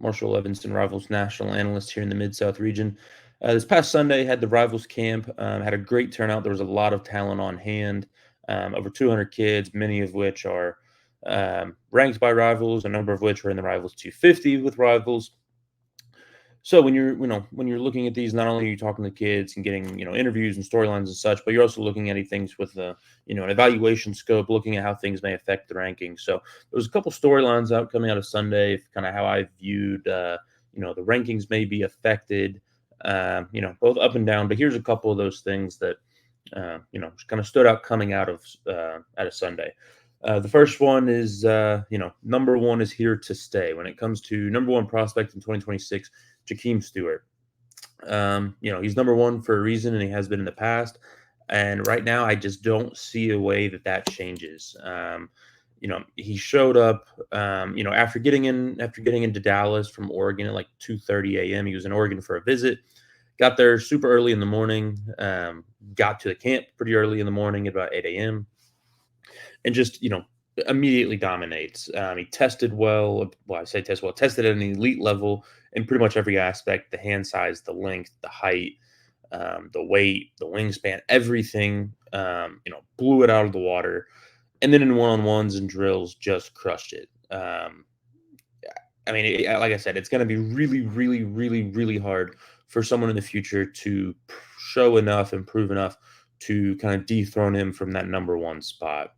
Marshall Levenson, Rivals national analyst here in the Mid-South region. This past Sunday had the Rivals camp, had a great turnout. There was a lot of talent on hand, over 200 kids, many of which are ranked by Rivals, a number of which are in the Rivals 250 with Rivals. So when you're looking at these, not only are you talking to kids and getting interviews and storylines and such, but you're also looking at things with an evaluation scope, looking at how things may affect the rankings. So there was a couple storylines coming out of Sunday, kind of how I viewed the rankings may be affected, both up and down. But here's a couple of those things that kind of stood out coming out of Sunday. The first one is, number one is here to stay. When it comes to number one prospect in 2026, Jakeem Stewart. He's number one for a reason, and he has been in the past. And right now, I just don't see a way that changes. He showed up, after getting into Dallas from Oregon at like 2:30 a.m. He was in Oregon for a visit. Got there super early in the morning. Got to the camp pretty early in the morning, at about 8 a.m. And just immediately dominates. He tested well. Well, I say test well. Tested at an elite level in pretty much every aspect: the hand size, the length, the height, the weight, the wingspan, everything. Blew it out of the water. And then in one-on-ones and drills, just crushed it. Like I said, it's going to be really, really, really, really hard for someone in the future to show enough and prove enough to kind of dethrone him from that number one spot.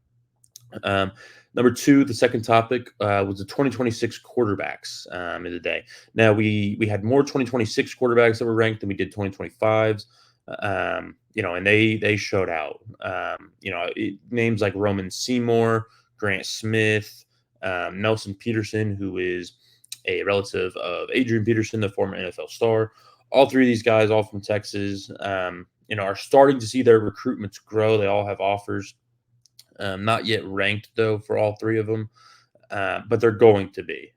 Number two, the second topic was the 2026 quarterbacks in the day. Now, we had more 2026 quarterbacks that were ranked than we did 2025s, and they showed out. Names like Roman Seymour, Grant Smith, Nelson Peterson, who is a relative of Adrian Peterson, the former NFL star. All three of these guys, all from Texas, are starting to see their recruitments grow. They all have offers. Not yet ranked, though, for all three of them, but they're going to be.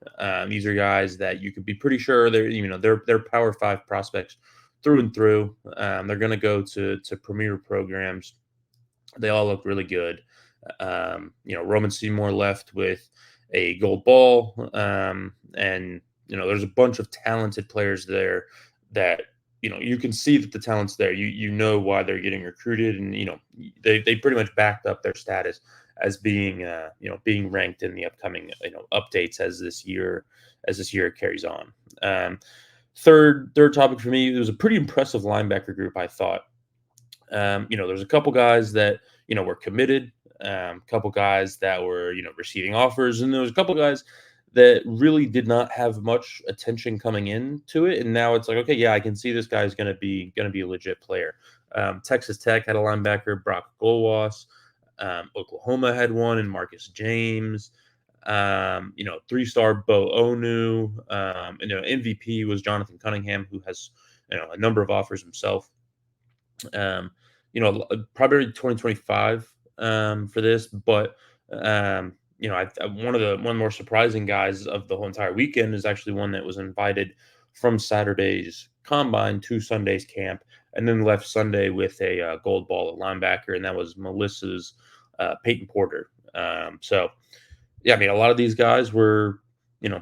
These are guys that you could be pretty sure they're Power 5 prospects through and through. They're going to go to premier programs. They all look really good. Roman Seymour left with a gold ball, and there's a bunch of talented players there that you can see that the talent's there. You know why they're getting recruited, and they pretty much backed up their status as being being ranked in the upcoming updates as this year carries on. Third topic for me, it was a pretty impressive linebacker group, I thought. There's a couple guys that were committed, a couple guys that were receiving offers, and there was a couple guys that really did not have much attention coming into it, and now it's like, okay, yeah, I can see this guy's going to be a legit player. Texas Tech had a linebacker, Brock Golwas. Oklahoma had one, and Marcus James. 3-star Bo Onu. MVP was Jonathan Cunningham, who has a number of offers himself. Probably 2025 for this, but one of the more surprising guys of the whole entire weekend is actually one that was invited from Saturday's combine to Sunday's camp, and then left Sunday with a gold ball at linebacker, and that was Melissa's Peyton Porter. A lot of these guys were,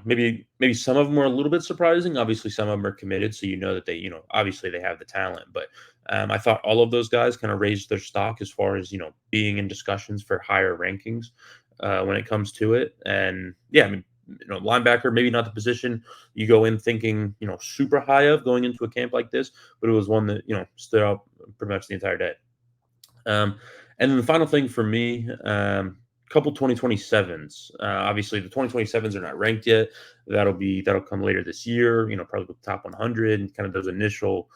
maybe some of them were a little bit surprising. Obviously, some of them are committed, so that they, obviously they have the talent. But I thought all of those guys kind of raised their stock as far as being in discussions for higher rankings when it comes to it. And linebacker, maybe not the position you go in thinking super high of going into a camp like this, but it was one that stood out pretty much the entire day. And then the final thing for me, couple 2027s. Obviously, the 2027s are not ranked yet. That'll come later this year. Probably the top 100 and kind of those initial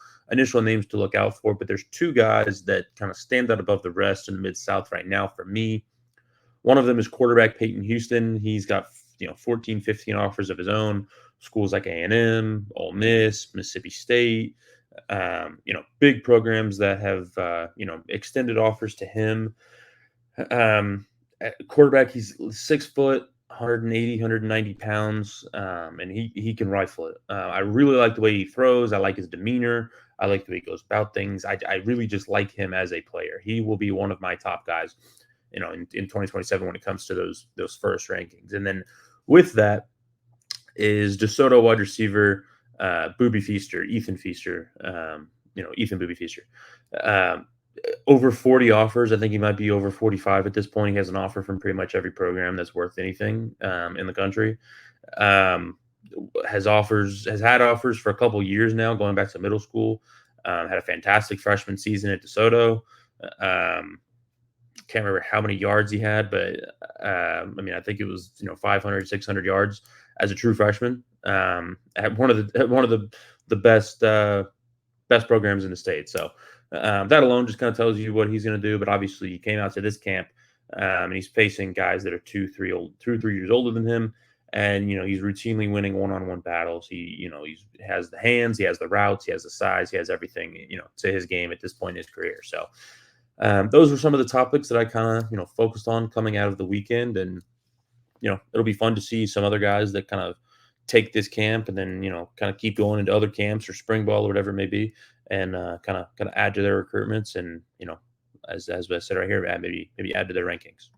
names to look out for. But there's two guys that kind of stand out above the rest in the Mid-South right now for me. One of them is quarterback Peyton Houston. He's got 14, 15 offers of his own. Schools like A&M, Ole Miss, Mississippi State. Big programs that have extended offers to him. Quarterback, he's 6 foot, 180, 190 pounds, and he can rifle it. I really like the way he throws. I like his demeanor. I like the way he goes about things. I really just like him as a player. He will be one of my top guys, in 2027 when it comes to those first rankings. And then with that, is DeSoto wide receiver, Booby Feaster, Ethan Feaster, Ethan Booby Feaster. Um, Over 40 offers. I think he might be over 45 at this point. He has an offer from pretty much every program that's worth anything in the country. Um, has had offers for a couple years now, going back to middle school. Had a fantastic freshman season at DeSoto. Um, can't remember how many yards he had, but I mean, I think it was 500, 600 yards as a true freshman. At one of the best programs in the state. So that alone just kind of tells you what he's going to do. But obviously, he came out to this camp and he's facing guys that are 2, 3 years older than him. And he's routinely winning one-on-one battles. He has the hands, he has the routes, he has the size, he has everything to his game at this point in his career. So those were some of the topics that I kind of focused on coming out of the weekend, and it'll be fun to see some other guys that kind of take this camp and then kind of keep going into other camps or spring ball or whatever it may be, and kind of add to their recruitments, and as I said right here, maybe add to their rankings.